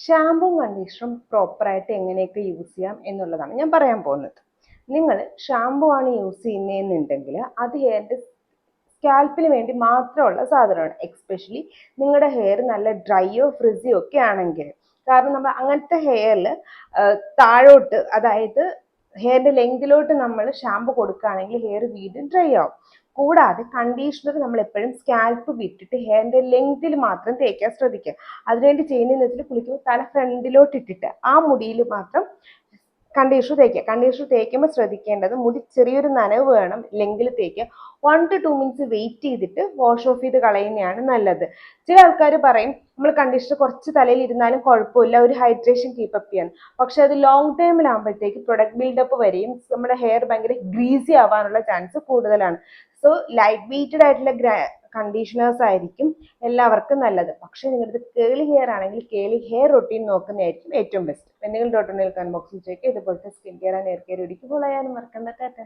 ഷാമ്പുവും കണ്ടീഷണറും പ്രോപ്പറായിട്ട് എങ്ങനെയൊക്കെ യൂസ് ചെയ്യാം എന്നുള്ളതാണ് ഞാൻ പറയാൻ പോകുന്നത്. നിങ്ങൾ ഷാമ്പു ആണ് യൂസ് ചെയ്യുന്നതെന്നുണ്ടെങ്കിൽ അത് ഹെയറിൻ്റെ സ്കാൽപ്പിന് വേണ്ടി മാത്രമുള്ള സാധനമാണ്. എക്സ്പെഷ്യലി നിങ്ങളുടെ ഹെയർ നല്ല ഡ്രൈയോ ഫ്രിസിയോ ഒക്കെ ആണെങ്കിൽ. കാരണം നമ്മൾ അങ്ങനത്തെ ഹെയറിൽ താഴോട്ട്, അതായത് ഹെയറിൻ്റെ ലെങ്തിലോട്ട് നമ്മൾ ഷാമ്പു കൊടുക്കുകയാണെങ്കിൽ ഹെയർ വീണ്ടും ഡ്രൈ ആവും. കൂടാതെ കണ്ടീഷണർ നമ്മൾ എപ്പോഴും സ്കാൽപ്പ് വിട്ടിട്ട് ഹെയറിൻ്റെ ലെങ്തിൽ മാത്രം തേക്കാൻ ശ്രദ്ധിക്കുക. അതിനുവേണ്ടി ചെയ്യുന്നതെന്ന് വെച്ചാൽ കുളിക്കുമ്പോൾ തല ഫ്രണ്ടിലോട്ട് ഇട്ടിട്ട് ആ മുടിയിൽ മാത്രം കണ്ടീഷണർ തേക്കുക. കണ്ടീഷണർ തേക്കുമ്പോൾ ശ്രദ്ധിക്കേണ്ടത് മുടി ചെറിയൊരു നനവ് വേണം ലെങ്കിൽ തേക്കുക. 1 to 2 മിനിറ്റ്സ് വെയിറ്റ് ചെയ്തിട്ട് വാഷ് ഓഫ് ചെയ്ത് കളയുന്നതാണ് നല്ലത്. ചില ആൾക്കാർ പറയും നമ്മൾ കണ്ടീഷണർ കുറച്ച് തലയിൽ ഇരുന്നാലും കുഴപ്പമില്ല, ഒരു ഹൈഡ്രേഷൻ കീപ്പപ്പ് ചെയ്യാൻ. പക്ഷെ അത് ലോങ് ടൈമിലാകുമ്പോഴത്തേക്ക് പ്രൊഡക്റ്റ് ബിൽഡപ്പ് വരെയും നമ്മുടെ ഹെയർ ഭയങ്കര ഗ്രീസി ആവാനുള്ള ചാൻസ് കൂടുതലാണ്. സോ ലൈറ്റ് വെയ്റ്റഡ് ആയിട്ടുള്ള കണ്ടീഷണേഴ്സ് ആയിരിക്കും എല്ലാവർക്കും നല്ലത്. പക്ഷേ നിങ്ങളുടെ കേളി ഹെയർ ആണെങ്കിൽ കേളി ഹെയർ റൊട്ടീൻ നോക്കുന്നതായിരിക്കും ഏറ്റവും ബെസ്റ്റ്. എന്തെങ്കിലും ഡൗട്ട് ഉണ്ടെങ്കിൽ കമന്റ് ബോക്സിൽ ചോദിക്കുക. ഇതുപോലത്തെ skin care and hair care വീഡിയോക്ക് ഫോളോ ചെയ്യാനും മറക്കണ്ട. ടാറ്റ.